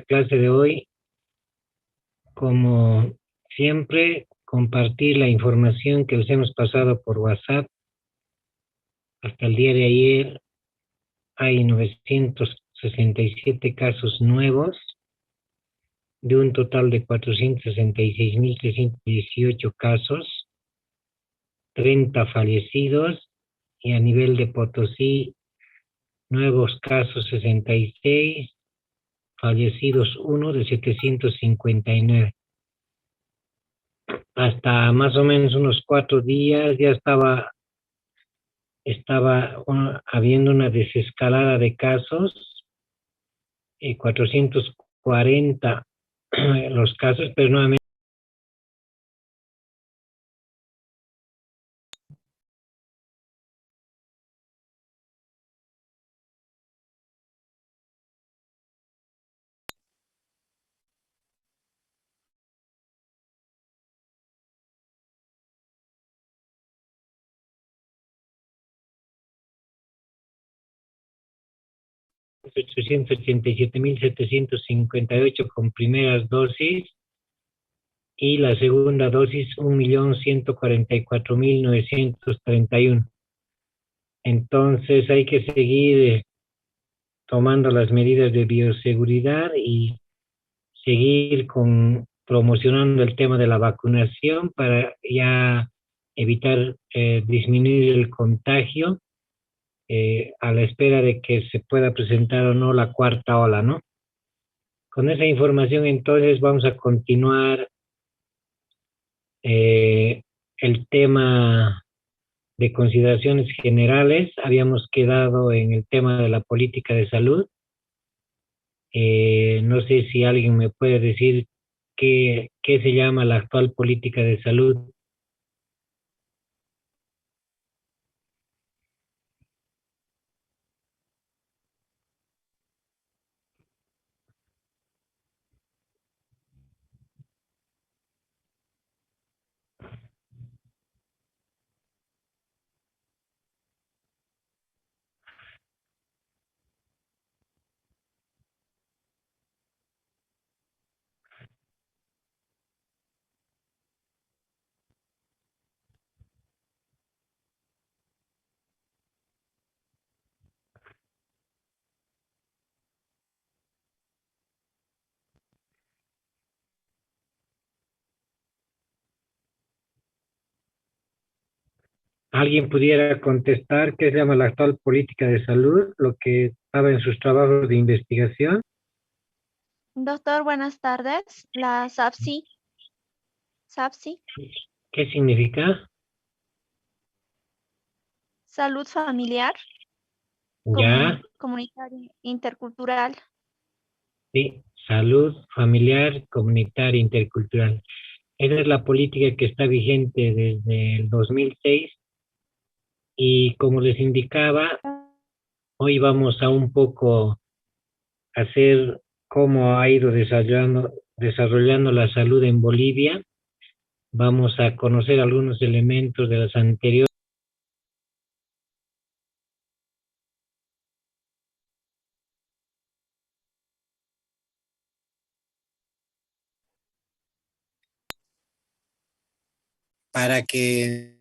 clase de hoy, como siempre, compartir la información que les hemos pasado por WhatsApp. Hasta el día de ayer hay 967 casos nuevos, de un total de 466.318 casos, 30 fallecidos, y a nivel de Potosí, nuevos casos 66, fallecidos 1 de 759. Hasta más o menos unos 4 días ya estaba habiendo una desescalada de casos, 440 los casos, pero nuevamente 887.758 con primeras dosis, y la segunda dosis 1.144.931. Entonces hay que seguir tomando las medidas de bioseguridad y seguir promocionando el tema de la vacunación para ya evitar disminuir el contagio, a la espera de que se pueda presentar o no la cuarta ola, ¿no? Con esa información entonces vamos a continuar el tema de consideraciones generales. Habíamos quedado en el tema de la política de salud. No sé si alguien me puede decir qué se llama la actual política de salud. ¿Alguien pudiera contestar qué se llama la actual política de salud, lo que estaba en sus trabajos de investigación? Doctor, buenas tardes. La SAPSI. SAPSI, ¿Qué significa? Salud Familiar, Ya, Comunitaria, Intercultural. sí, salud familiar, comunitaria, intercultural. Esa es la política que está vigente desde el 2006, y como les indicaba, hoy vamos a un poco hacer cómo ha ido desarrollando la salud en Bolivia. Vamos a conocer algunos elementos de las anteriores para que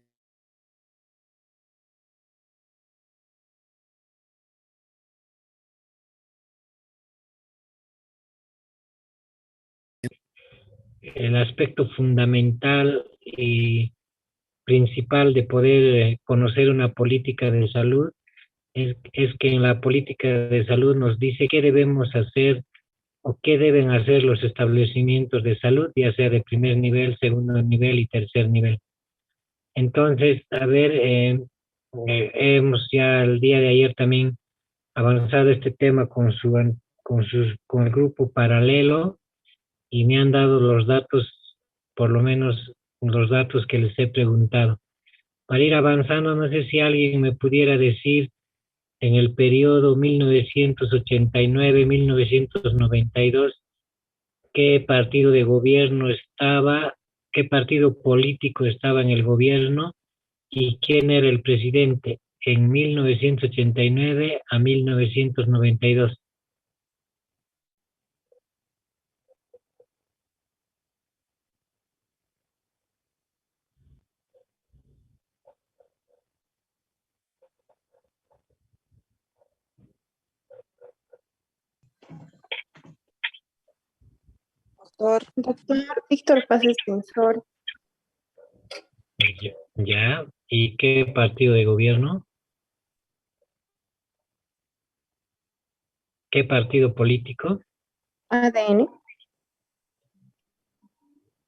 el aspecto fundamental y principal de poder conocer una política de salud es que en la política de salud nos dice qué debemos hacer o qué deben hacer los establecimientos de salud, ya sea de primer nivel, segundo nivel y tercer nivel. Entonces, a ver, hemos ya el día de ayer también avanzado este tema con el grupo paralelo, y me han dado los datos, por lo menos los datos que les he preguntado. Para ir avanzando, no sé si alguien me pudiera decir en el periodo 1989-1992 qué partido de gobierno estaba, qué partido político estaba en el gobierno y quién era el presidente en 1989 a 1992. doctor. Doctor Víctor Paz Extensor. Ya. ¿Y qué partido de gobierno? ¿Qué partido político? ADN.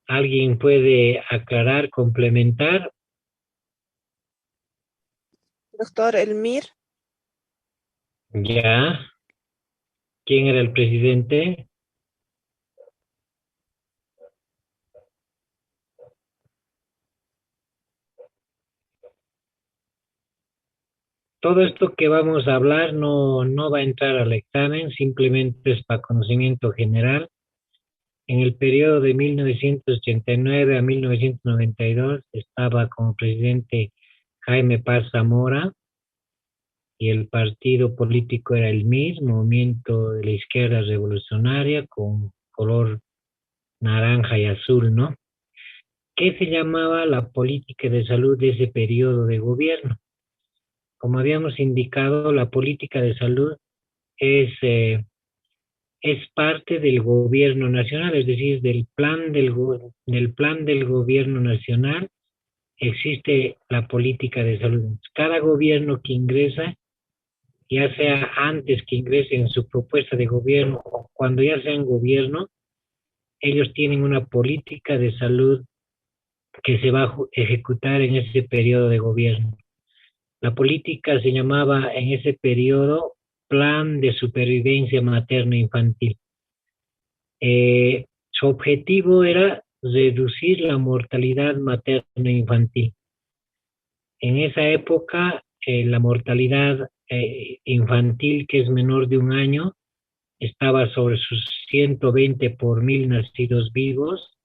¿Alguien puede aclarar, complementar? Doctor Elmir. Ya. ¿Quién era el presidente? Todo esto que vamos a hablar no va a entrar al examen, simplemente es para conocimiento general. En el periodo de 1989 a 1992 estaba como presidente Jaime Paz Zamora y el partido político era el MIR, Movimiento de la Izquierda Revolucionaria, con color naranja y azul, ¿no? ¿Qué se llamaba la política de salud de ese periodo de gobierno? Como habíamos indicado, la política de salud es parte del gobierno nacional, es decir, del plan del gobierno nacional existe la política de salud. Cada gobierno que ingresa, ya sea antes que ingrese en su propuesta de gobierno o cuando ya sea en gobierno, ellos tienen una política de salud que se va a ejecutar en ese periodo de gobierno. La política se llamaba en ese periodo Plan de Supervivencia Materno-Infantil. Su objetivo era reducir la mortalidad materno-infantil. En esa época, la mortalidad infantil, que es menor de 1 año, estaba sobre sus 120 por 1000 nacidos vivos.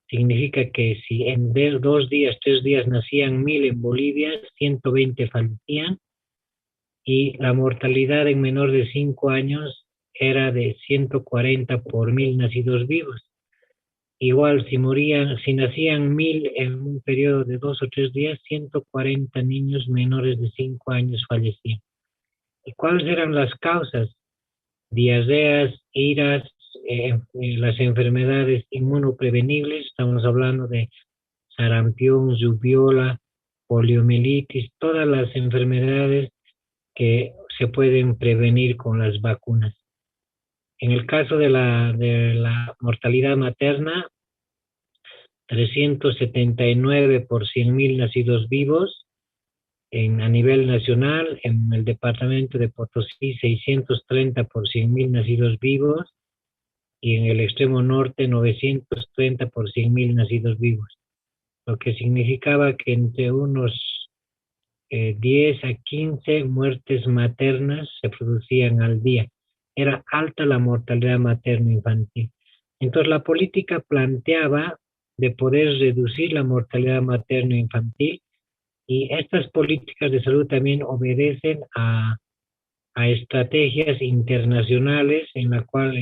Significa que si en 2 días, 3 días nacían 1000 en Bolivia, 120 fallecían. Y la mortalidad en menor de 5 años era de 140 por 1000 nacidos vivos. Igual, si nacían 1000 en un periodo de 2 o 3 días, 140 niños menores de 5 años fallecían. ¿Y cuáles eran las causas? Diarreas, iras, las enfermedades inmunoprevenibles, estamos hablando de sarampión, rubiola, poliomielitis, todas las enfermedades que se pueden prevenir con las vacunas. En el caso de la mortalidad materna, 379 por 100.000 nacidos vivos a nivel nacional. En el departamento de Potosí, 630 por 100.000 nacidos vivos, y en el extremo norte, 930 por 100.000 nacidos vivos, lo que significaba que entre unos 10 a 15 muertes maternas se producían al día. Era alta la mortalidad materno-infantil. Entonces la política planteaba de poder reducir la mortalidad materno-infantil, y estas políticas de salud también obedecen a estrategias internacionales en la cual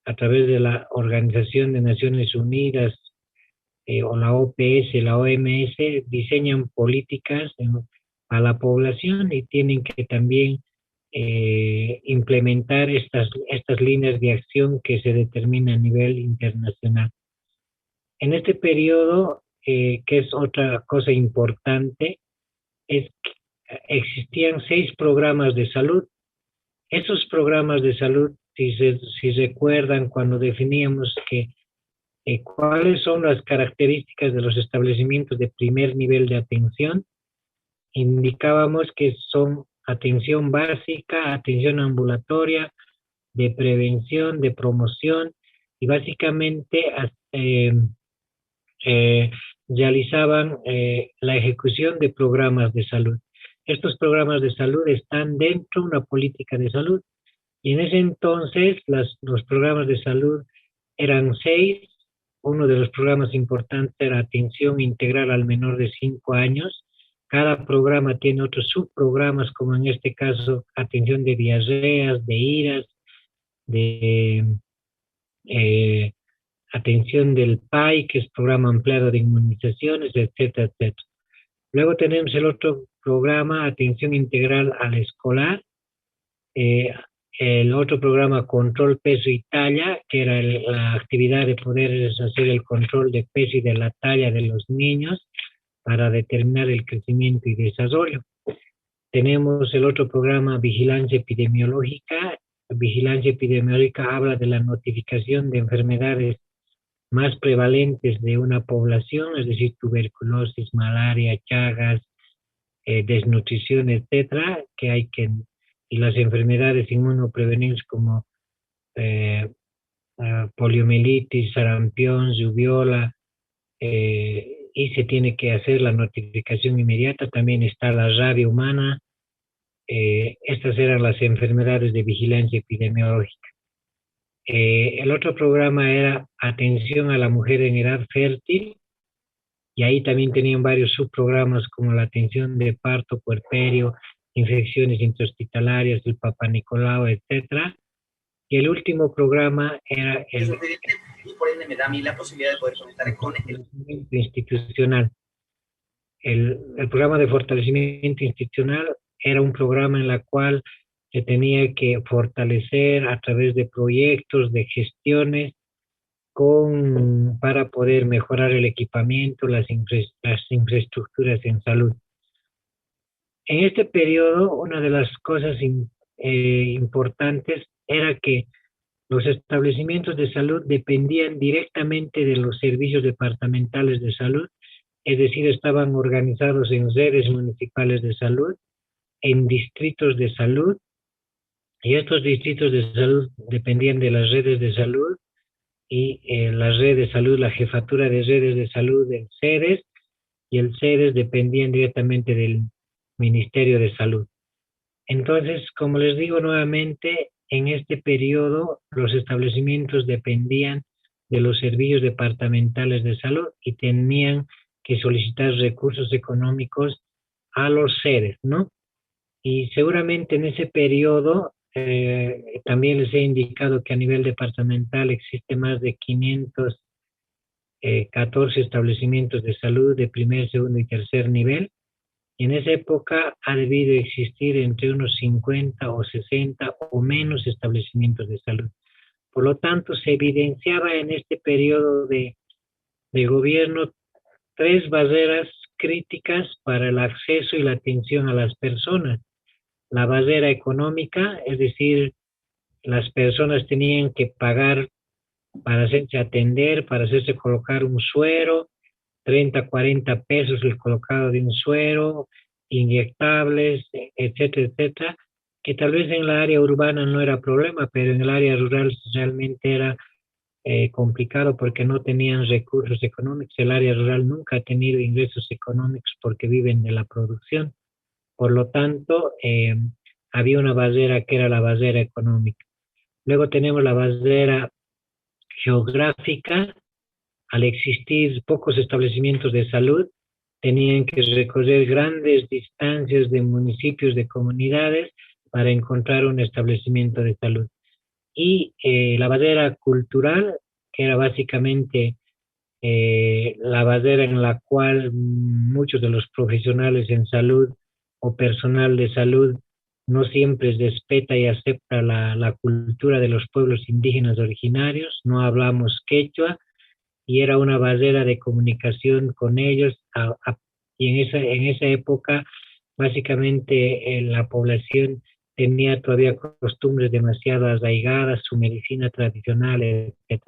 a través de la Organización de Naciones Unidas o la OPS, la OMS, diseñan políticas a la población y tienen que también implementar estas líneas de acción que se determinan a nivel internacional. En este periodo, que es otra cosa importante, es que existían 6 programas de salud. Esos programas de salud, si recuerdan cuando definíamos que cuáles son las características de los establecimientos de primer nivel de atención, indicábamos que son atención básica, atención ambulatoria, de prevención, de promoción, y básicamente realizaban la ejecución de programas de salud. Estos programas de salud están dentro de una política de salud, y en ese entonces los programas de salud eran 6. Uno de los programas importantes era atención integral al menor de 5 años. Cada programa tiene otros subprogramas, como en este caso atención de diarreas, de iras, de atención del PAI, que es Programa Ampliado de Inmunizaciones, etcétera, etcétera. Luego tenemos el otro programa, atención integral al escolar. el otro programa Control Peso y Talla, que era la actividad de poder hacer el control de peso y de la talla de los niños para determinar el crecimiento y desarrollo. Tenemos el otro programa Vigilancia Epidemiológica. Vigilancia Epidemiológica habla de la notificación de enfermedades más prevalentes de una población, es decir, tuberculosis, malaria, chagas, desnutrición, etcétera, y las enfermedades inmunoprevenibles como poliomielitis, sarampión, rubiola, y se tiene que hacer la notificación inmediata. También está la rabia humana. Estas eran las enfermedades de vigilancia epidemiológica. El otro programa era atención a la mujer en edad fértil, y ahí también tenían varios subprogramas como la atención de parto, puerperio, infecciones intrahospitalarias, el Papa Nicolau, etcétera. Y el último programa era el y por ende me da a mí la posibilidad de poder conectar con el fortalecimiento institucional. El programa de fortalecimiento institucional era un programa en el cual se tenía que fortalecer a través de proyectos, de gestiones, para poder mejorar el equipamiento, las infraestructuras en salud. En este periodo, una de las cosas importantes era que los establecimientos de salud dependían directamente de los servicios departamentales de salud, es decir, estaban organizados en redes municipales de salud, en distritos de salud, y estos distritos de salud dependían de las redes de salud, y la red de salud, la jefatura de redes de salud del CEDES, y el CEDES dependían directamente del Ministerio de Salud. Entonces, como les digo nuevamente, en este periodo los establecimientos dependían de los servicios departamentales de salud y tenían que solicitar recursos económicos a los CEDES, ¿no? Y seguramente en ese periodo también les he indicado que a nivel departamental existe más de 514 establecimientos de salud de primer, segundo y tercer nivel. Y en esa época ha debido existir entre unos 50 o 60 o menos establecimientos de salud. Por lo tanto, se evidenciaba en este periodo de gobierno 3 barreras críticas para el acceso y la atención a las personas. La barrera económica, es decir, las personas tenían que pagar para hacerse atender, para hacerse colocar un suero, 30, 40 pesos el colocado de un suero, inyectables, etcétera, etcétera, que tal vez en la área urbana no era problema, pero en el área rural realmente era complicado porque no tenían recursos económicos. El área rural nunca ha tenido ingresos económicos porque viven de la producción. Por lo tanto, había una barrera que era la barrera económica. Luego tenemos la barrera geográfica. Al existir pocos establecimientos de salud, tenían que recorrer grandes distancias de municipios, de comunidades, para encontrar un establecimiento de salud. Y la barrera cultural, que era básicamente la barrera en la cual muchos de los profesionales en salud o personal de salud no siempre respeta y acepta la cultura de los pueblos indígenas originarios, no hablamos quechua, y era una barrera de comunicación con ellos, y en esa época básicamente la población tenía todavía costumbres demasiado arraigadas, su medicina tradicional, etc.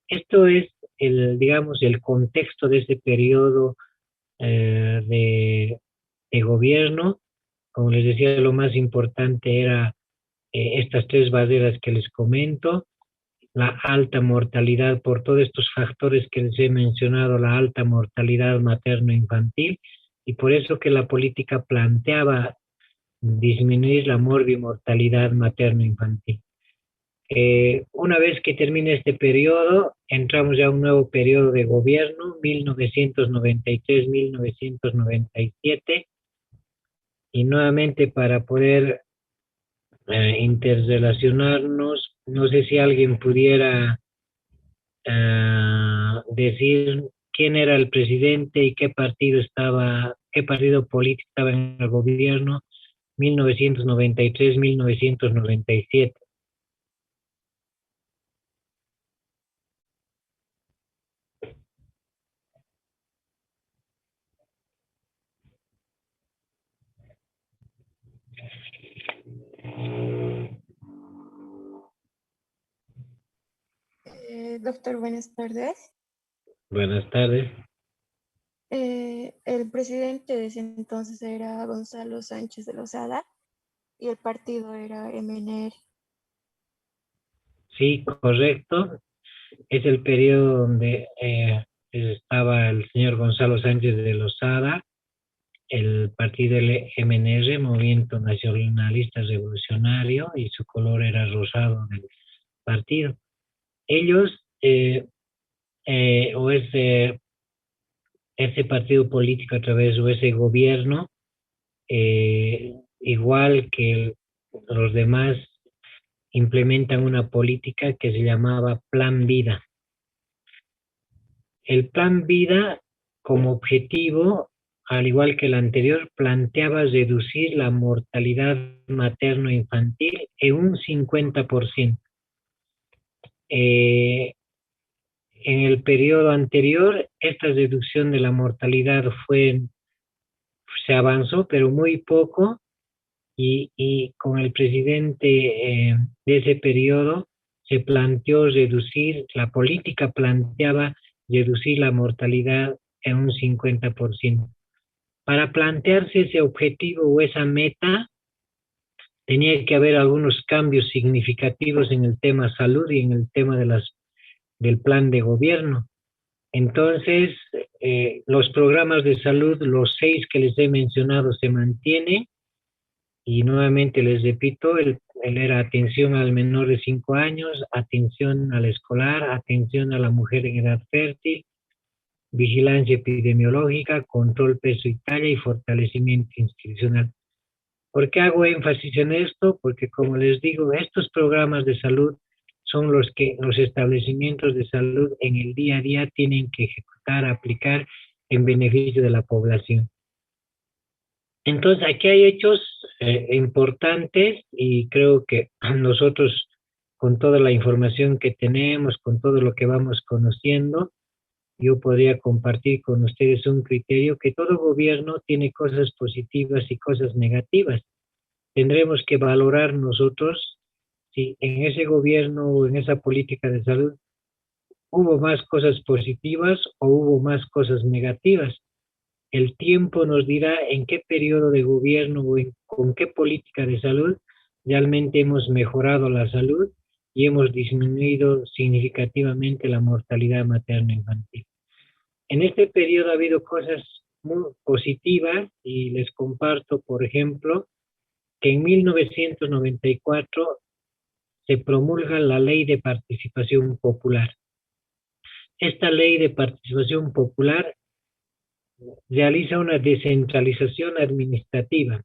Esto es digamos, el contexto de ese periodo de gobierno. Como les decía, lo más importante era estas 3 barreras que les comento, la alta mortalidad por todos estos factores que les he mencionado, la alta mortalidad materno-infantil, y por eso que la política planteaba disminuir la morbimortalidad materno-infantil. Una vez que termine este periodo, entramos ya a un nuevo periodo de gobierno, 1993-1997, y nuevamente para poder interrelacionarnos, no sé si alguien pudiera decir quién era el presidente y qué partido político estaba en el gobierno 1993-1997. Doctor, buenas tardes. Buenas tardes. El presidente de ese entonces era Gonzalo Sánchez de Lozada y el partido era MNR. Sí, correcto. Es el periodo donde estaba el señor Gonzalo Sánchez de Lozada, el partido MNR, Movimiento Nacionalista Revolucionario, y su color era rosado del partido. Ellos, o ese partido político a través de ese gobierno, igual que los demás, implementan una política que se llamaba Plan Vida. El Plan Vida, como objetivo, al igual que el anterior, planteaba reducir la mortalidad materno-infantil en un 50%. En el periodo anterior, esta reducción de la mortalidad se avanzó, pero muy poco, y con el presidente de ese periodo se planteó reducir, la política planteaba reducir la mortalidad en un 50%. Para plantearse ese objetivo o esa meta, tenía que haber algunos cambios significativos en el tema salud y en el tema del plan de gobierno. Entonces, los programas de salud, los 6 que les he mencionado, se mantienen. Y nuevamente les repito, él era atención al menor de 5 años, atención al escolar, atención a la mujer en edad fértil, vigilancia epidemiológica, control peso y talla y fortalecimiento institucional. ¿Por qué hago énfasis en esto? Porque, como les digo, estos programas de salud son los que los establecimientos de salud en el día a día tienen que ejecutar, aplicar en beneficio de la población. Entonces, aquí hay hechos importantes, y creo que nosotros, con toda la información que tenemos, con todo lo que vamos conociendo, yo podría compartir con ustedes un criterio que todo gobierno tiene cosas positivas y cosas negativas. Tendremos que valorar nosotros si en ese gobierno o en esa política de salud hubo más cosas positivas o hubo más cosas negativas. El tiempo nos dirá en qué periodo de gobierno o con qué política de salud realmente hemos mejorado la salud y hemos disminuido significativamente la mortalidad materno-infantil. En este periodo ha habido cosas muy positivas, y les comparto, por ejemplo, que en 1994 se promulga la Ley de Participación Popular. Esta Ley de Participación Popular realiza una descentralización administrativa.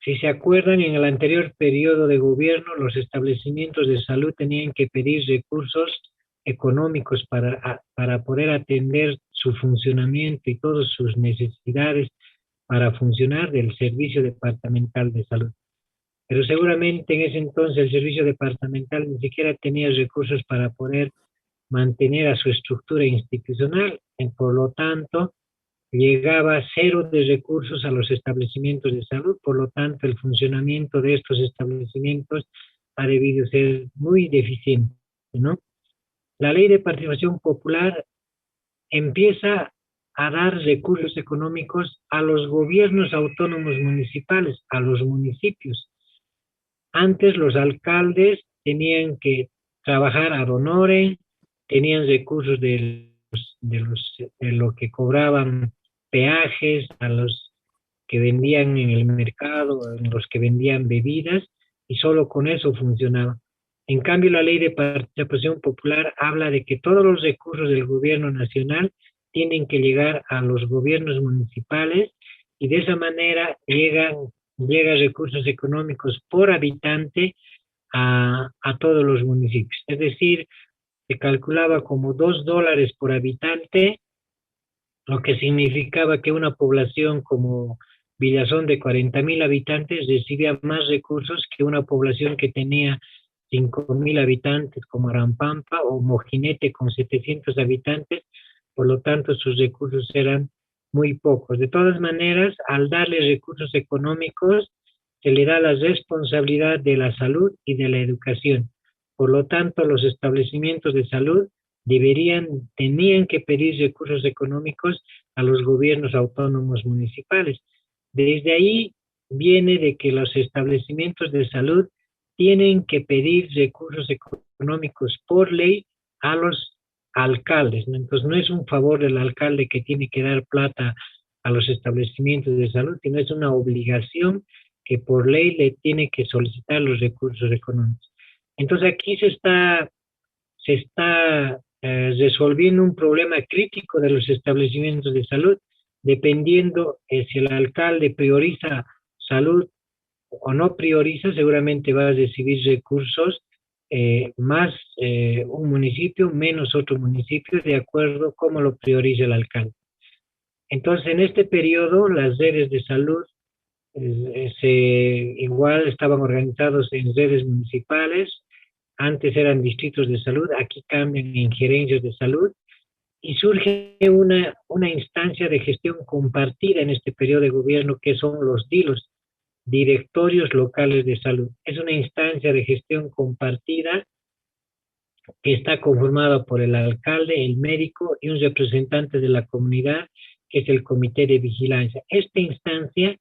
Si se acuerdan, en el anterior periodo de gobierno, los establecimientos de salud tenían que pedir recursos económicos para poder atender su funcionamiento y todas sus necesidades para funcionar del Servicio Departamental de Salud. Pero seguramente en ese entonces el Servicio Departamental ni siquiera tenía recursos para poder mantener a su estructura institucional, por lo tanto, llegaba cero de recursos a los establecimientos de salud. Por lo tanto, el funcionamiento de estos establecimientos ha debido ser muy deficiente, ¿no? La Ley de Participación Popular empieza a dar recursos económicos a los gobiernos autónomos municipales, a los municipios. Antes los alcaldes tenían que trabajar ad honorem, tenían recursos de lo que cobraban peajes a los que vendían en el mercado, en los que vendían bebidas, y solo con eso funcionaba. En cambio, la Ley de Participación Popular habla de que todos los recursos del gobierno nacional tienen que llegar a los gobiernos municipales, y de esa manera llegan recursos económicos por habitante a todos los municipios. Es decir, se calculaba como $2 por habitante, lo que significaba que una población como Villazón de 40.000 habitantes recibía más recursos que una población que tenía 5.000 habitantes como Arampampa o Mojinete con 700 habitantes, por lo tanto sus recursos eran muy pocos. De todas maneras, al darle recursos económicos, se le da la responsabilidad de la salud y de la educación. Por lo tanto, los establecimientos de salud tenían que pedir recursos económicos a los gobiernos autónomos municipales. Desde ahí viene de que los establecimientos de salud tienen que pedir recursos económicos por ley a los alcaldes, ¿no? Entonces no es un favor del alcalde que tiene que dar plata a los establecimientos de salud, sino es una obligación que por ley le tiene que solicitar los recursos económicos. Entonces aquí se está resolviendo un problema crítico de los establecimientos de salud, dependiendo si el alcalde prioriza salud o no prioriza, seguramente va a recibir recursos más un municipio, menos otro municipio, de acuerdo a cómo lo prioriza el alcalde. Entonces, en este periodo, las redes de salud igual estaban organizados en redes municipales, antes eran distritos de salud, aquí cambian en gerencias de salud, y surge una instancia de gestión compartida en este periodo de gobierno que son los DILOS, Directorios Locales de Salud. Es una instancia de gestión compartida que está conformada por el alcalde, el médico y un representante de la comunidad, que es el Comité de Vigilancia. Esta instancia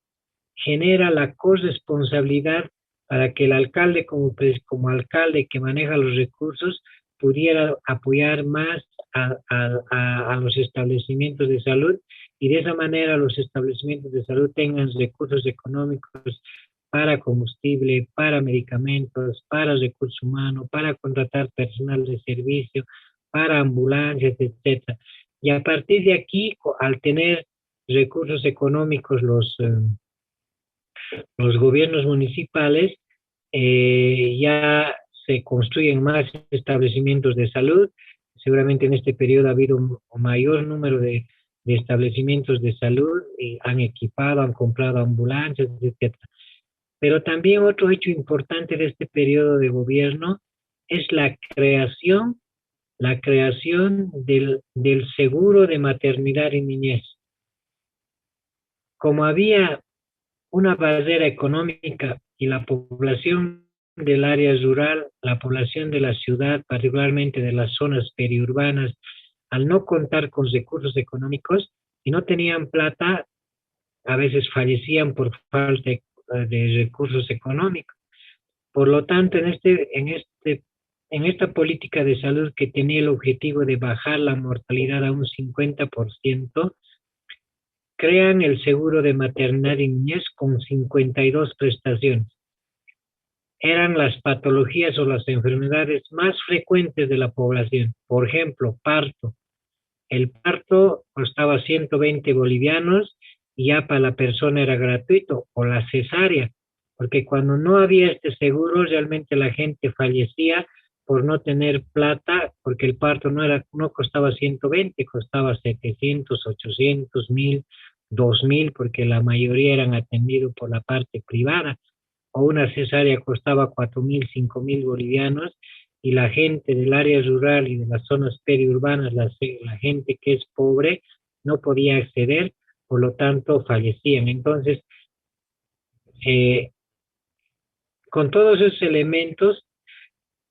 genera la corresponsabilidad para que el alcalde, como alcalde que maneja los recursos, pudiera apoyar más a los establecimientos de salud, y de esa manera los establecimientos de salud tengan recursos económicos para combustible, para medicamentos, para recursos humanos, para contratar personal de servicio, para ambulancias, etc. Y a partir de aquí, al tener recursos económicos los gobiernos municipales, ya se construyen más establecimientos de salud. Seguramente en este periodo ha habido un mayor número de establecimientos de salud, y han equipado, han comprado ambulancias, etc. Pero también otro hecho importante de este periodo de gobierno es la creación del seguro de maternidad y niñez. Como había una barrera económica y la población del área rural, la población de la ciudad, particularmente de las zonas periurbanas, al no contar con recursos económicos y no tenían plata, a veces fallecían por falta de recursos económicos. Por lo tanto, en esta política de salud que tenía el objetivo de bajar la mortalidad a un 50%, crean el seguro de maternidad y niñez con 52 prestaciones. Eran las patologías o las enfermedades más frecuentes de la población. Por ejemplo, parto. El parto costaba 120 bolivianos y ya para la persona era gratuito, o la cesárea, porque cuando no había este seguro realmente la gente fallecía por no tener plata, porque el parto no costaba 120, costaba 700, 800, 1000, 2000, porque la mayoría eran atendidos por la parte privada, o una cesárea costaba 4000, 5000 bolivianos, y la gente del área rural y de las zonas periurbanas, la gente que es pobre, no podía acceder, por lo tanto fallecían. Entonces, con todos esos elementos,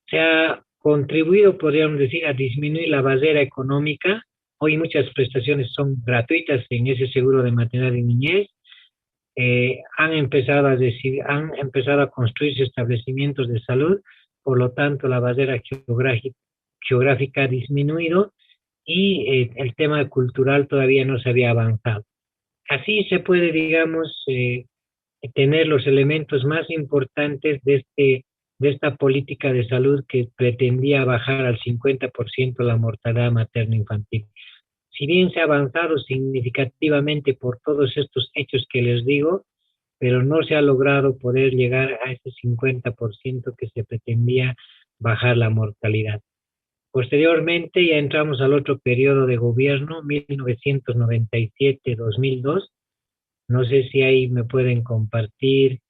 se ha contribuido, podríamos decir, a disminuir la barrera económica. Hoy muchas prestaciones son gratuitas en ese seguro de maternidad y niñez. Han empezado a construirse establecimientos de salud, por lo tanto la barrera geográfica ha disminuido, y el tema cultural todavía no se había avanzado. Así se puede, digamos, tener los elementos más importantes de esta política de salud que pretendía bajar al 50% la mortalidad materno-infantil. Si bien se ha avanzado significativamente por todos estos hechos que les digo, pero no se ha logrado poder llegar a ese 50% que se pretendía bajar la mortalidad. Posteriormente ya entramos al otro periodo de gobierno, 1997-2002, No sé si ahí me pueden compartir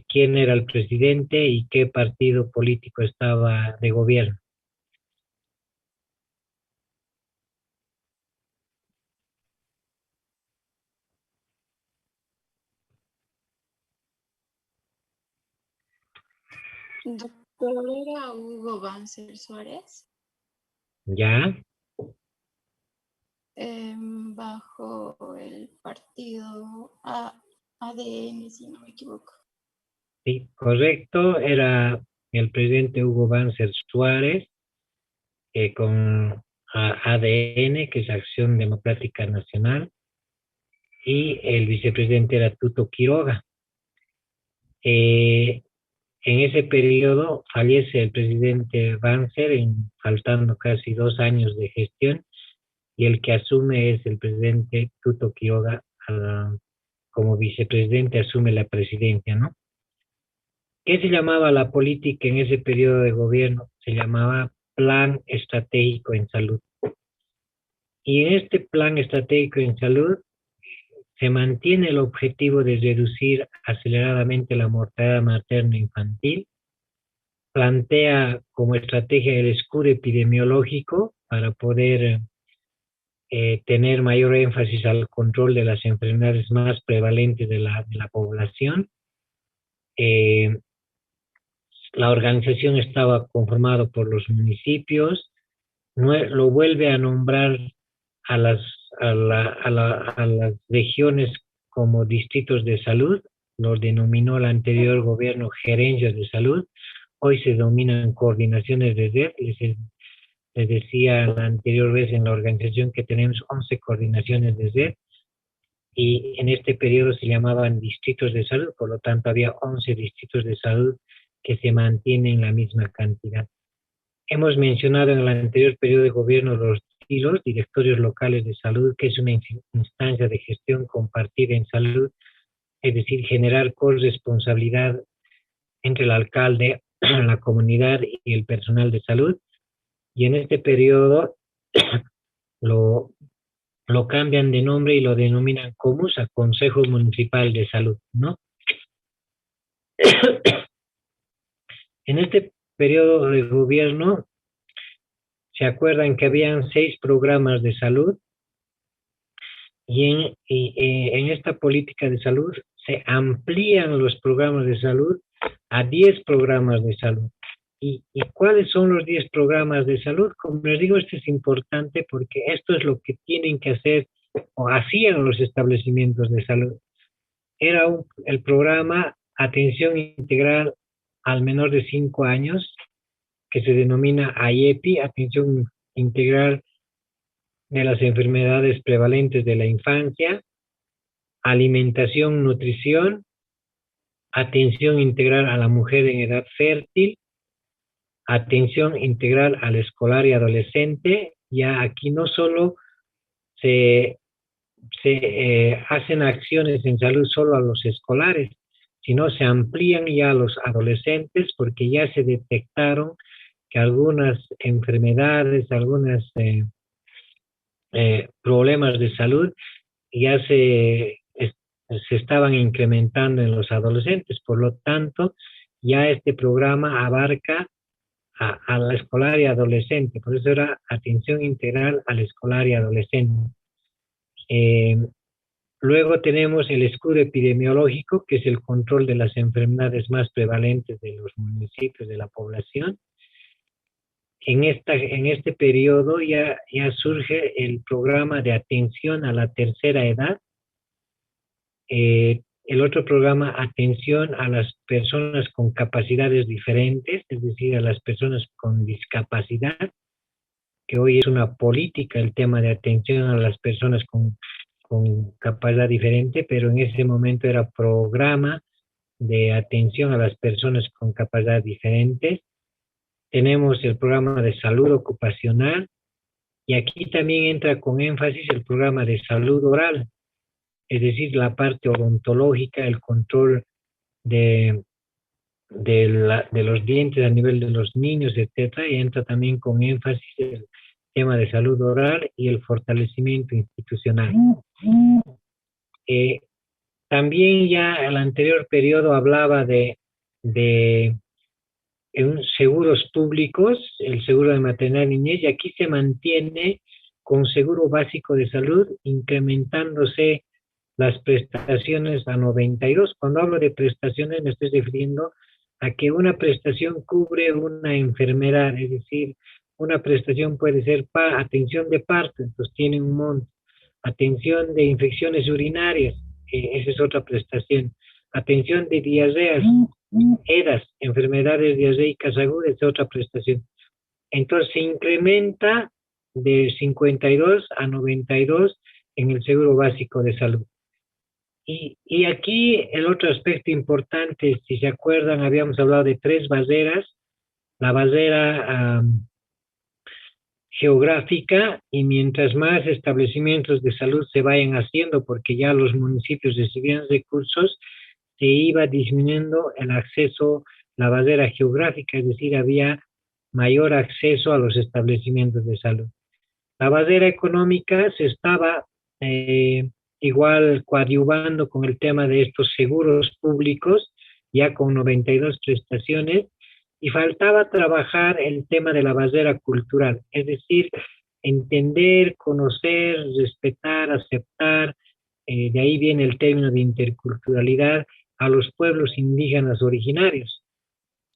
quién era el presidente y qué partido político estaba de gobierno. Doctor, era Hugo Banzer Suárez, ¿Ya? bajo el partido ADN, si no me equivoco. Sí, correcto. Era el presidente Hugo Banzer Suárez con ADN, que es Acción Democrática Nacional, y el vicepresidente era Tuto Quiroga. En ese periodo fallece el presidente Banzer, faltando casi 2 años de gestión, y el que asume es el presidente Tuto Quiroga, como vicepresidente asume la presidencia, ¿no? ¿Qué se llamaba la política en ese periodo de gobierno? Se llamaba Plan Estratégico en Salud. Y en este Plan Estratégico en Salud se mantiene el objetivo de reducir aceleradamente la mortalidad materna infantil, plantea como estrategia el escudo epidemiológico para poder tener mayor énfasis al control de las enfermedades más prevalentes de la población. La organización estaba conformada por los municipios, lo vuelve a nombrar a las regiones como distritos de salud, los denominó el anterior gobierno gerencias de salud, hoy se denominan coordinaciones de red. Les decía la anterior vez en la organización que tenemos 11 coordinaciones de red, y en este periodo se llamaban distritos de salud, por lo tanto había 11 distritos de salud que se mantienen la misma cantidad. Hemos mencionado en el anterior periodo de gobierno los DILOS, directorios locales de salud, que es una instancia de gestión compartida en salud, es decir, generar corresponsabilidad entre el alcalde, la comunidad y el personal de salud. Y en este periodo lo cambian de nombre y lo denominan COMUSA, Consejo Municipal de Salud, ¿no? En este periodo de gobierno, ¿se acuerdan que habían 6 programas de salud? Y en esta política de salud se amplían los programas de salud a 10 programas de salud. ¿Y cuáles son los 10 programas de salud? Como les digo, esto es importante porque esto es lo que tienen que hacer o hacían los establecimientos de salud. Era el programa Atención Integral al Menor de 5 años, que se denomina AIEPI, Atención Integral de las Enfermedades Prevalentes de la Infancia, Alimentación, Nutrición, Atención Integral a la Mujer en edad fértil, Atención Integral al Escolar y Adolescente. Ya aquí no solo se hacen acciones en salud solo a los escolares, sino se amplían ya a los adolescentes, porque ya se detectaron que algunas enfermedades, algunos problemas de salud ya se estaban incrementando en los adolescentes. Por lo tanto, ya este programa abarca a la escolar y adolescente. Por eso era atención integral al escolar y adolescente. Luego tenemos el escudo epidemiológico, que es el control de las enfermedades más prevalentes de los municipios de la población. En este periodo ya surge el programa de atención a la tercera edad. El otro programa, atención a las personas con capacidades diferentes, es decir, a las personas con discapacidad, que hoy es una política el tema de atención a las personas con capacidad diferente, pero en ese momento era programa de atención a las personas con capacidad diferentes. Tenemos el programa de salud ocupacional, y aquí también entra con énfasis el programa de salud oral, es decir, la parte odontológica, el control de los dientes a nivel de los niños, etcétera, y entra también con énfasis el tema de salud oral y el fortalecimiento institucional. También ya el anterior periodo hablaba de seguros públicos, el seguro de maternidad y niñez, y aquí se mantiene con seguro básico de salud, incrementándose las prestaciones a 92. Cuando hablo de prestaciones me estoy refiriendo a que una prestación cubre una enfermedad, es decir, una prestación puede ser atención de parto, entonces tiene un monto, atención de infecciones urinarias, esa es otra prestación, atención de diarreas, EDAS, enfermedades diarreicas agudas, es otra prestación. Entonces se incrementa de 52 a 92 en el seguro básico de salud. Y aquí el otro aspecto importante, si se acuerdan, habíamos hablado de 3 barreras, la barrera geográfica, y mientras más establecimientos de salud se vayan haciendo, porque ya los municipios recibían recursos, se iba disminuyendo el acceso, la barrera geográfica, es decir, había mayor acceso a los establecimientos de salud. La barrera económica se estaba igual coadyuvando con el tema de estos seguros públicos, ya con 92 prestaciones, y faltaba trabajar el tema de la barrera cultural, es decir, entender, conocer, respetar, aceptar, de ahí viene el término de interculturalidad, a los pueblos indígenas originarios.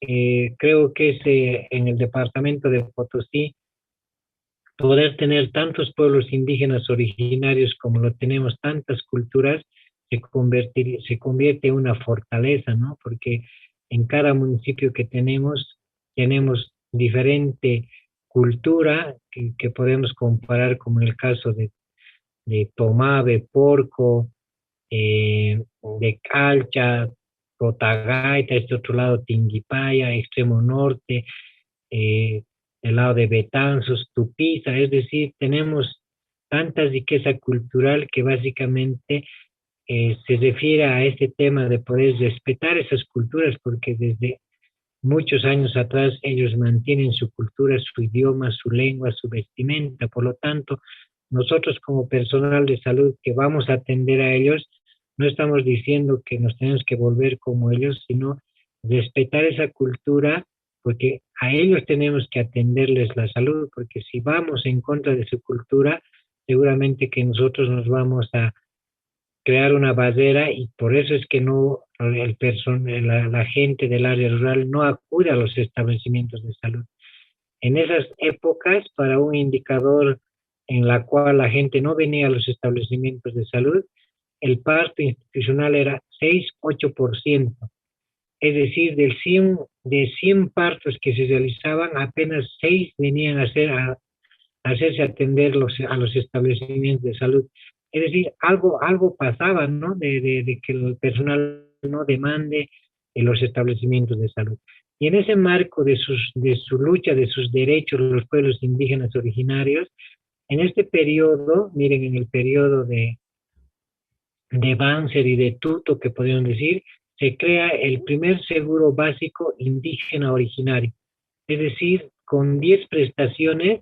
Creo que en el departamento de Potosí, poder tener tantos pueblos indígenas originarios como lo tenemos, tantas culturas, se convierte en una fortaleza, ¿no? Porque en cada municipio que tenemos diferente cultura que podemos comparar, como en el caso de Tomave, Porco, de Calcha, Cotagaita, este otro lado Tinguipaya, extremo norte, el lado de Betanzos, Tupiza, es decir, tenemos tanta riqueza cultural que básicamente se refiere a este tema de poder respetar esas culturas, porque desde muchos años atrás ellos mantienen su cultura, su idioma, su lengua, su vestimenta. Por lo tanto, nosotros como personal de salud que vamos a atender a ellos, no estamos diciendo que nos tenemos que volver como ellos, sino respetar esa cultura, porque a ellos tenemos que atenderles la salud, porque si vamos en contra de su cultura, seguramente que nosotros nos vamos a crear una barrera, y por eso es que la gente del área rural no acude a los establecimientos de salud. En esas épocas, para un indicador en la cual la gente no venía a los establecimientos de salud, el parto institucional era 6-8%. Es decir, de 100 partos que se realizaban, apenas 6 venían a hacerse atender a los establecimientos de salud. Es decir, algo pasaba, ¿no? De que el personal no demande en los establecimientos de salud. Y en ese marco de su lucha, de sus derechos, los pueblos indígenas originarios, en este periodo, miren, en el periodo de Banzer y de Tuto, que podríamos decir, se crea el primer seguro básico indígena originario. Es decir, con 10 prestaciones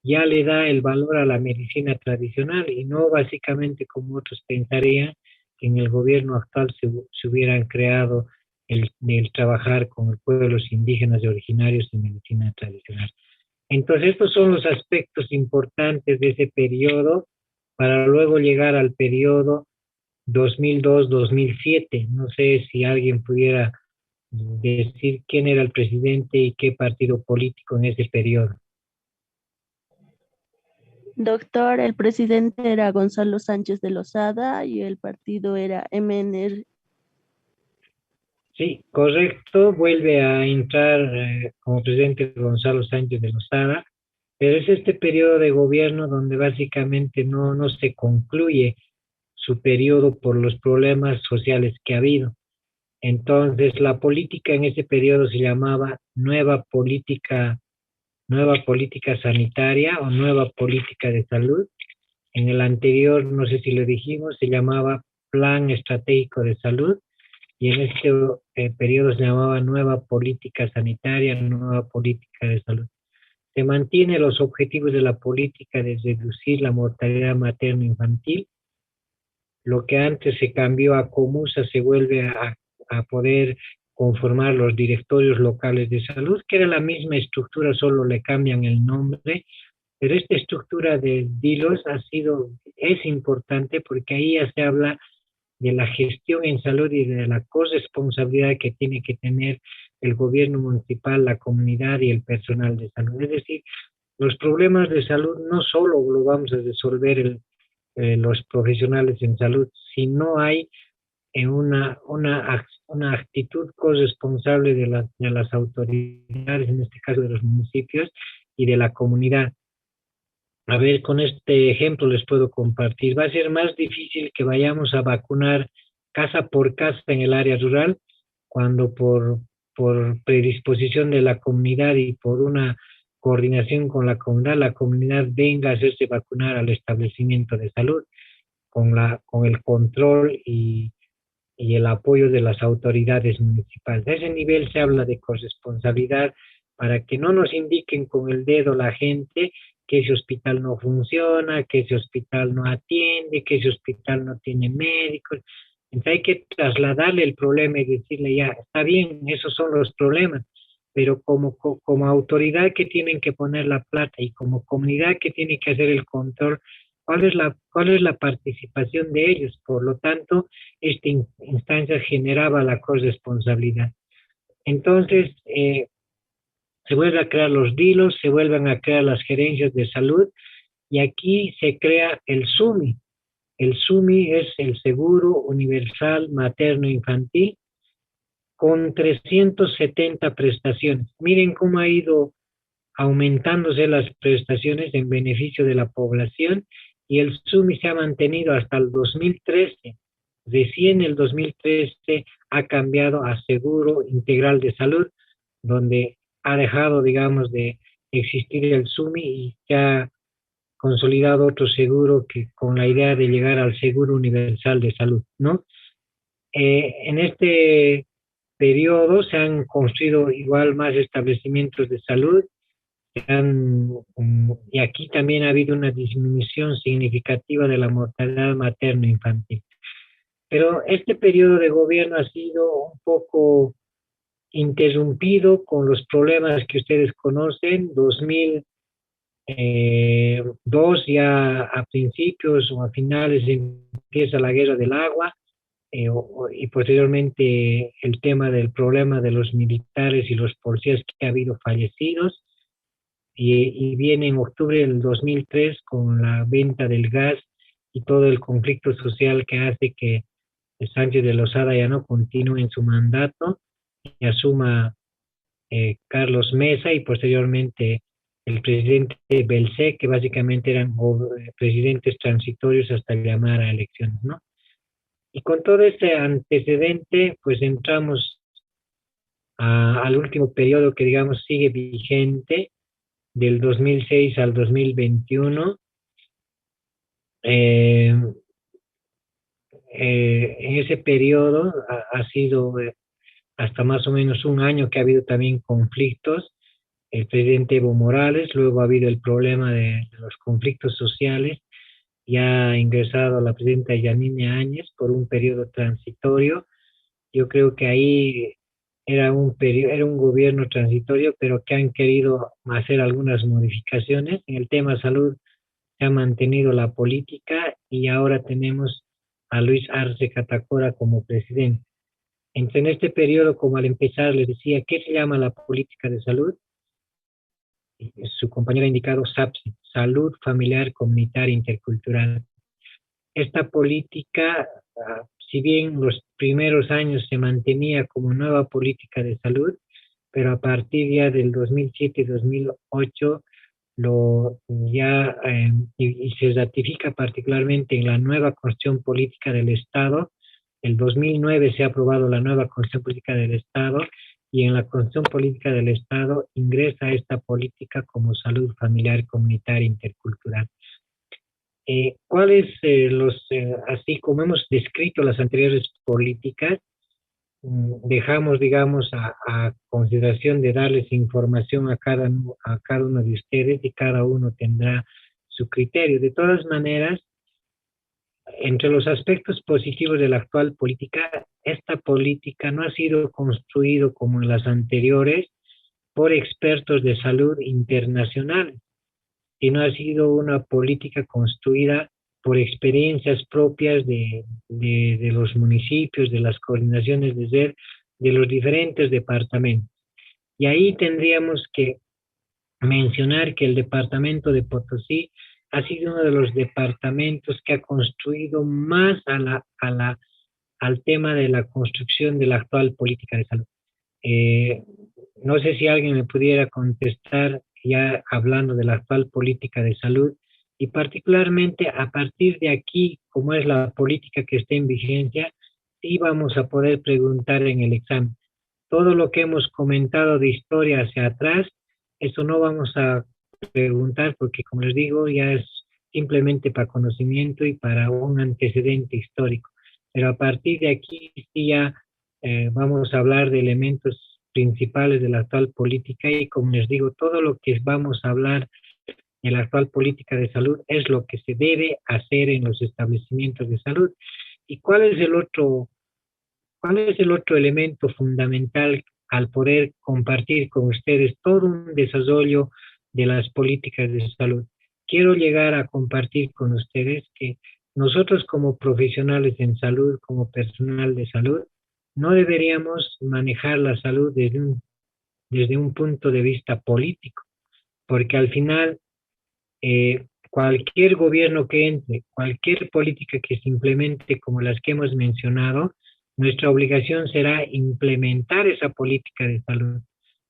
ya le da el valor a la medicina tradicional, y no básicamente como otros pensarían que en el gobierno actual se hubieran creado el trabajar con los pueblos indígenas y originarios en medicina tradicional. Entonces, estos son los aspectos importantes de ese periodo para luego llegar al periodo 2002-2007. No sé si alguien pudiera decir quién era el presidente y qué partido político en ese periodo. Doctor, el presidente era Gonzalo Sánchez de Lozada y el partido era MNR. Sí, correcto, vuelve a entrar como presidente Gonzalo Sánchez de Lozada, pero es este periodo de gobierno donde básicamente no se concluye su periodo por los problemas sociales que ha habido. Entonces, la política en ese periodo se llamaba nueva política sanitaria o nueva política de salud. En el anterior, no sé si lo dijimos, se llamaba Plan Estratégico de Salud, y en este periodo se llamaba nueva política sanitaria, nueva política de salud. Se mantienen los objetivos de la política de reducir la mortalidad materno-infantil, lo que antes se cambió a Comusa se vuelve a poder conformar los directorios locales de salud, que era la misma estructura, solo le cambian el nombre, pero esta estructura de DILOS es importante porque ahí ya se habla de la gestión en salud y de la corresponsabilidad que tiene que tener el gobierno municipal, la comunidad y el personal de salud. Es decir, los problemas de salud no solo lo vamos a resolver los profesionales en salud, si no hay una actitud corresponsable de las autoridades, en este caso de los municipios y de la comunidad. A ver, con este ejemplo les puedo compartir. Va a ser más difícil que vayamos a vacunar casa por casa en el área rural, cuando por predisposición de la comunidad y por una coordinación con la comunidad venga a hacerse vacunar al establecimiento de salud, con el control y el apoyo de las autoridades municipales. A ese nivel se habla de corresponsabilidad para que no nos indiquen con el dedo la gente que ese hospital no funciona, que ese hospital no atiende, que ese hospital no tiene médicos. Entonces hay que trasladarle el problema y decirle, ya, está bien, esos son los problemas, pero como autoridad que tienen que poner la plata y como comunidad que tiene que hacer el control, ¿cuál es la participación de ellos? Por lo tanto, esta instancia generaba la corresponsabilidad. Entonces, se vuelven a crear los DILOS, se vuelven a crear las gerencias de salud, y aquí se crea el SUMI. El SUMI es el Seguro Universal Materno Infantil, con 370 prestaciones. Miren cómo ha ido aumentándose las prestaciones en beneficio de la población, y el SUMI se ha mantenido hasta el 2013. Recién el 2013 ha cambiado a Seguro Integral de Salud, donde ha dejado, digamos, de existir el SUMI y se ha consolidado otro seguro que con la idea de llegar al Seguro Universal de Salud, ¿no? En este periodo se han construido igual más establecimientos de salud, y aquí también ha habido una disminución significativa de la mortalidad materno-infantil. Pero este periodo de gobierno ha sido un poco interrumpido con los problemas que ustedes conocen. 2002 ya a principios o a finales empieza la guerra del agua, y posteriormente el tema del problema de los militares y los policías, que ha habido fallecidos, y viene en octubre del 2003 con la venta del gas y todo el conflicto social que hace que Sánchez de Lozada ya no continúe en su mandato y asuma Carlos Mesa, y posteriormente el presidente Belcé, que básicamente eran presidentes transitorios hasta llamar a elecciones, ¿no? Y con todo este antecedente, pues entramos al último periodo que, digamos, sigue vigente, del 2006 al 2021. En ese periodo ha sido hasta más o menos un año que ha habido también conflictos. El presidente Evo Morales, luego ha habido el problema de los conflictos sociales, ya ha ingresado la presidenta Yanine Áñez por un periodo transitorio. Yo creo que ahí era un gobierno transitorio, pero que han querido hacer algunas modificaciones. En el tema salud se ha mantenido la política y ahora tenemos a Luis Arce Catacora como presidente. En este periodo, como al empezar les decía, ¿qué se llama la política de salud? Su compañero ha indicado SAPSI, Salud Familiar Comunitaria Intercultural. Esta política, si bien los primeros años se mantenía como nueva política de salud, pero a partir ya del 2007-2008 y se ratifica particularmente en la nueva Constitución Política del Estado. El 2009 se ha aprobado la nueva Constitución Política del Estado, y en la Constitución Política del Estado ingresa esta política como salud familiar comunitaria intercultural. ¿Cuáles así como hemos descrito las anteriores políticas, dejamos, digamos, a consideración de darles información a cada uno de ustedes, y cada uno tendrá su criterio. De todas maneras, entre los aspectos positivos de la actual política, esta política no ha sido construido como en las anteriores por expertos de salud internacionales, sino ha sido una política construida por experiencias propias de los municipios, de las coordinaciones de SER, de los diferentes departamentos. Y ahí tendríamos que mencionar que el departamento de Potosí ha sido uno de los departamentos que ha construido más al tema de la construcción de la actual política de salud. No sé si alguien me pudiera contestar ya hablando de la actual política de salud y particularmente a partir de aquí, como es la política que está en vigencia, sí vamos a poder preguntar en el examen. Todo lo que hemos comentado de historia hacia atrás, eso no vamos a preguntar porque, como les digo, ya es simplemente para conocimiento y para un antecedente histórico. Pero a partir de aquí sí ya vamos a hablar de elementos principales de la actual política y, como les digo, todo lo que vamos a hablar de la actual política de salud es lo que se debe hacer en los establecimientos de salud. ¿Y cuál es el otro elemento fundamental al poder compartir con ustedes todo un desarrollo de las políticas de salud? Quiero llegar a compartir con ustedes que nosotros como profesionales en salud, como personal de salud, no deberíamos manejar la salud desde un punto de vista político, porque al final cualquier gobierno que entre, cualquier política que se implemente como las que hemos mencionado, nuestra obligación será implementar esa política de salud,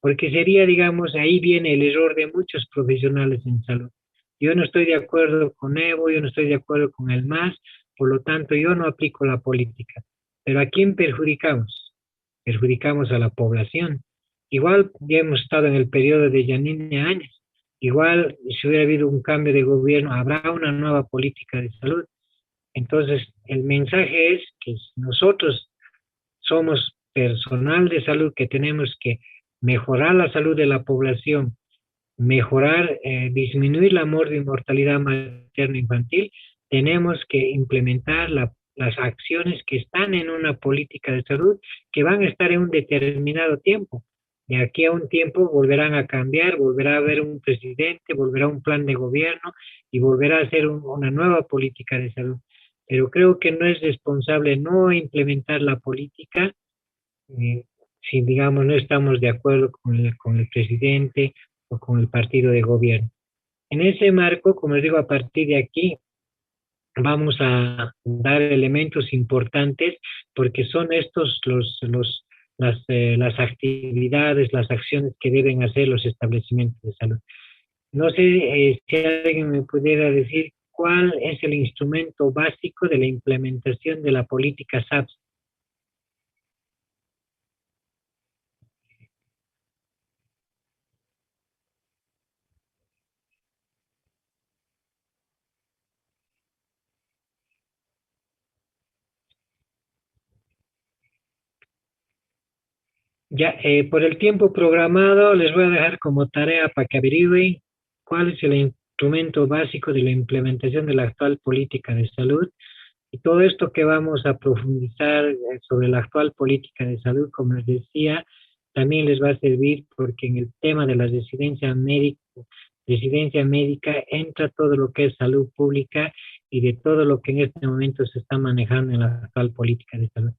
porque sería, digamos, ahí viene el error de muchos profesionales en salud. Yo no estoy de acuerdo con Evo, yo no estoy de acuerdo con el MAS, por lo tanto yo no aplico la política. Pero ¿a quién perjudicamos? Perjudicamos a la población. Igual ya hemos estado en el periodo de Yanine Áñez. Igual, si hubiera habido un cambio de gobierno, habrá una nueva política de salud. Entonces, el mensaje es que nosotros somos personal de salud que tenemos que mejorar la salud de la población, mejorar, disminuir la muerte y mortalidad materno-infantil, tenemos que implementar las acciones que están en una política de salud que van a estar en un determinado tiempo. De aquí a un tiempo volverán a cambiar, volverá a haber un presidente, volverá un plan de gobierno y volverá a ser una nueva política de salud. Pero creo que no es responsable no implementar la política si, digamos, no estamos de acuerdo con el presidente o con el partido de gobierno. En ese marco, como les digo, a partir de aquí vamos a dar elementos importantes porque son estos las actividades, las acciones que deben hacer los establecimientos de salud. No sé si alguien me pudiera decir cuál es el instrumento básico de la implementación de la política SAPS. Ya, por el tiempo programado, les voy a dejar como tarea para que averigüen cuál es el instrumento básico de la implementación de la actual política de salud. Y todo esto que vamos a profundizar sobre la actual política de salud, como les decía, también les va a servir porque en el tema de la residencia médica entra todo lo que es salud pública y de todo lo que en este momento se está manejando en la actual política de salud.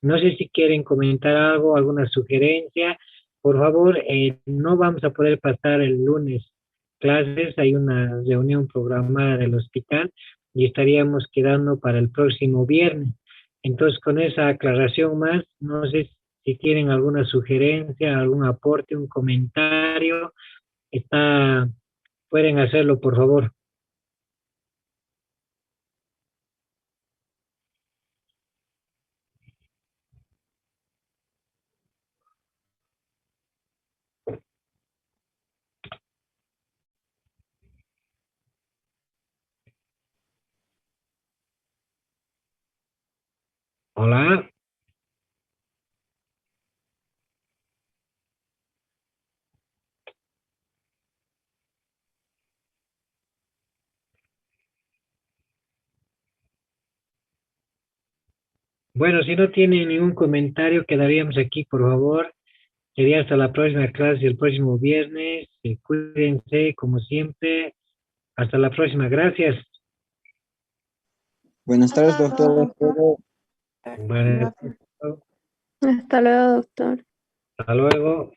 No sé si quieren comentar algo, alguna sugerencia. Por favor, no vamos a poder pasar el lunes clases, hay una reunión programada del hospital y estaríamos quedando para el próximo viernes. Entonces, con esa aclaración más, no sé si tienen alguna sugerencia, algún aporte, un comentario, pueden hacerlo, por favor. Hola. Bueno, si no tienen ningún comentario, quedaríamos aquí, por favor. Sería hasta la próxima clase, el próximo viernes. Cuídense, como siempre. Hasta la próxima. Gracias. Buenas tardes, Hasta doctor. luego. Bueno, Hasta luego, doctor. hasta luego.